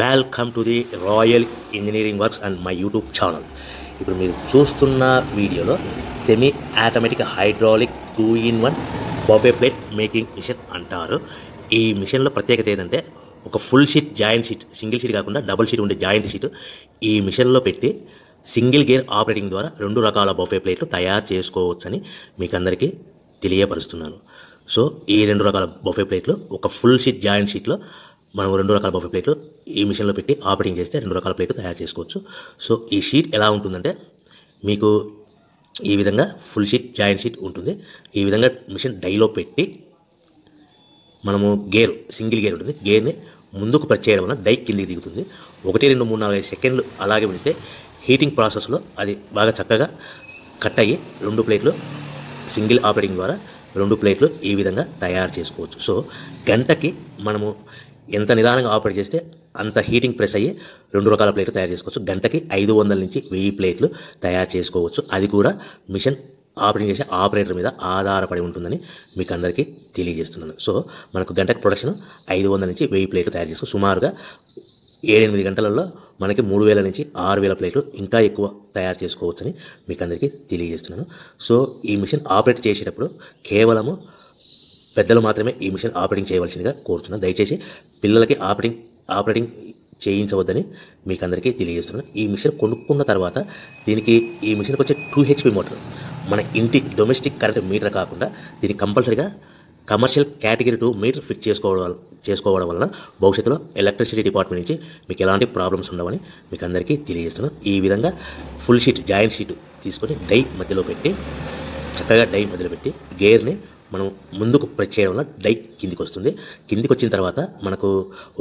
Welcome to the royal engineering works and my YouTube channel. ఇప్పుడు మీరు చూస్తున్న వీడియోలో semi automatic hydraulic 2-in-1 buffet plate making machine అంటారు. ఈ మిషన్లో ప్రత్యేకత ఏంటంటే ఒక full sheet joint sheet, single sheet కాకుండా డబుల్ షీట్ ఉండే జాయింట్ షీట్ ఈ మిషన్లో పెట్టి సింగిల్ గేర్ ఆపరేటింగ్ ద్వారా 2 రకాల బఫే ప్లేట్లు తయారు చేసుకోవచ్చని మీకు అందరికీ తెలియపరుస్తున్నాను. సో ఈ 2 రకాల బఫే ప్లేట్లు ఒక ఫుల్ షీట్ జాయింట్ షీట్లో మనం 2 రకాల బఫే ప్లేట్లు ఈ మిషన్లో పెట్టి ఆపరేటింగ్ చేస్తే 2 రకాల ప్లేట్లు తయారు చేసుకోవచ్చు. సో ఈ షీట్ ఎలా ఉంటుందంటే మీకు ఈ విధంగా ఫుల్ షీట్ జాయింట్ షీట్ ఉంటుంది. ఈ విధంగా మిషన్ డైలో పెట్టి మనము సింగిల్ గేర్ ఉంటుంది. గేర్ని ముందుకు ప్రెస్ చేయడం వల్ల డై కిందికి దిగుతుంది. 1, 2, 3, 4, 5 సెకండ్లు అలాగే ఉంచితే హీటింగ్ ప్రాసెస్లో అది బాగా చక్కగా కట్ అయ్యి 2 ప్లేట్లు సింగిల్ ఆపరేటింగ్ ద్వారా 2 ప్లేట్లు ఈ విధంగా తయారు చేసుకోవచ్చు. సో గంటకి మనము ఎంత నిదానంగా ఆపరేట్ చేస్తే అంత హీటింగ్ ప్రెస్ అయ్యి 2 రకాల ప్లేట్లు తయారు చేసుకోవచ్చు. గంటకి 500 నుంచి 1000 ప్లేట్లు తయారు చేసుకోవచ్చు. అది కూడా మిషన్ ఆపరేటింగ్ చేసే ఆపరేటర్ మీద ఆధారపడి ఉంటుందని మీకు అందరికీ తెలియజేస్తున్నాను. సో మనకు గంటకి ప్రొడక్షన్ 500 నుంచి 1000 ప్లేట్లు తయారు చేసుకోవచ్చు. సుమారుగా 7-8 గంటలలో మనకి 3000 నుంచి 6000 ప్లేట్లు ఇంకా ఎక్కువ తయారు చేసుకోవచ్చని మీకు అందరికీ తెలియజేస్తున్నాను. సో ఈ మిషన్ ఆపరేట్ చేసేటప్పుడు కేవలము పెద్దలు మాత్రమే ఈ మిషన్ ఆపరేటింగ్ చేయవలసిందిగా కోరుతున్నాను. దయచేసి పిల్లలకి ఆపరేటింగ్ చేయించవద్దని మీకు అందరికీ తెలియజేస్తున్నాను. ఈ మిషన్ కొనుక్కున్న తర్వాత ఈ మిషన్కి వచ్చే 2 HP మోటార్ మన ఇంటి డొమెస్టిక్ కరెంట్ మీటర్ కాకుండా దీనికి కంపల్సరీగా కమర్షియల్ కేటగిరీ 2 మీటర్ ఫిట్ చేసుకోవడం వలన భవిష్యత్తులో ఎలక్ట్రిసిటీ డిపార్ట్మెంట్ నుంచి మీకు ఎలాంటి ప్రాబ్లమ్స్ ఉండవని మీకు అందరికీ తెలియజేస్తున్నాను. ఈ విధంగా ఫుల్ షీట్ జాయింట్ షీట్ తీసుకొని చక్కగా డై మధ్యలో పెట్టి గేర్ని మనం ముందుకు ప్రెస్ చేయడం వల్ల డై కిందికి వస్తుంది. కిందికి వచ్చిన తర్వాత మనకు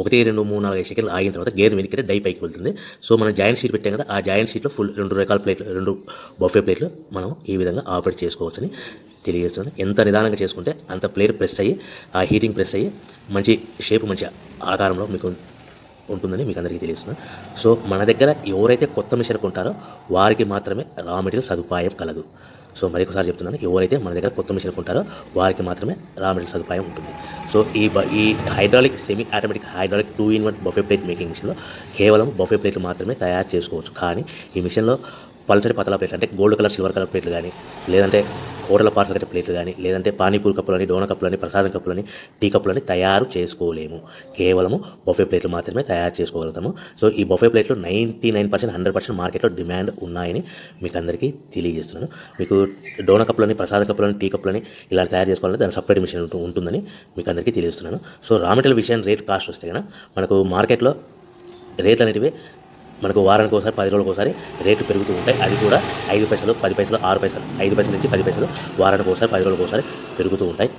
1, 2, 3, 4, 5 సెకండ్లు ఆగిన తర్వాత గేర్ వెనక్కి డై పైకి వెళ్తుంది. సో మనం జాయింట్ షీట్ పెట్టాం కదా, ఆ జాయింట్ షీట్లో 2 రకాల ప్లేట్లు 2 బఫే ప్లేట్లు మనం ఈ విధంగా ఆపరేట్ చేసుకోవచ్చని తెలియజేస్తున్నాను. ఎంత నిదానంగా చేసుకుంటే అంత ప్లేట్ ప్రెస్ అయ్యి ఆ హీటింగ్ ప్రెస్ అయ్యి మంచి షేప్ మంచి ఆకారంలో మీకు ఉంటుందని మీకు అందరికీ తెలియజేస్తున్నాను. సో మన దగ్గర ఎవరైతే కొత్త మిషన్ కొంటారో వారికి మాత్రమే రా మెటీరియల్ సదుపాయం కలదు. సో మరొకసారి చెప్తున్నాను, ఎవరైతే మన దగ్గర కొత్త మిషన్ కొంటారో వారికి మాత్రమే రా మెటీరియల్ సదుపాయం ఉంటుంది. సో ఈ hydraulic semi automatic hydraulic 2-in-1 buffet plate making మిషన్లో కేవలం బఫే ప్లేట్లు మాత్రమే తయారు చేసుకోవచ్చు. కానీ ఈ మిషన్లో పల్చటి పతలా ప్లేట్లు అంటే గోల్డ్ కలర్ సిల్వర్ కలర్ ప్లేట్లు కానీ, లేదంటే హోటల్ పార్సల్ కట్టే ప్లేట్లు కానీ, లేదంటే పానీపూరి కప్పులని, డోనా కప్పులని, ప్రసాదం కప్పులని, టీ కప్పులని తయారు చేసుకోలేము. కేవలము బఫే ప్లేట్లు మాత్రమే తయారు చేసుకోగలుగుతాము. సో ఈ బఫే ప్లేట్లు 99%, 100% మార్కెట్లో డిమాండ్ ఉన్నాయని మీకు అందరికీ తెలియజేస్తున్నాను. మీకు డోనా కప్పులని, ప్రసాదం కప్పులని, టీ కప్పులని ఇలా తయారు చేసుకోవాలంటే దాని సపరేట్ మిషన్ ఉంటుందని మీకు అందరికీ తెలియజేస్తున్నాను. సో రా మెటీరియల్ విషయం రేట్ కాస్ట్ వస్తే కనుక మనకు మార్కెట్లో రేట్లు అనేటివి మనకు వారానికి ఒకసారి 10 రోజులకు ఒకసారి రేట్లు పెరుగుతూ ఉంటాయి. అది కూడా 5 పైసలు, 10 పైసలు, 6 పైసలు, 5 పైసల నుంచి 10 పైసలు వారానికి ఒకసారి 10 రోజులకు ఒకసారి పెరుగుతూ ఉంటాయి.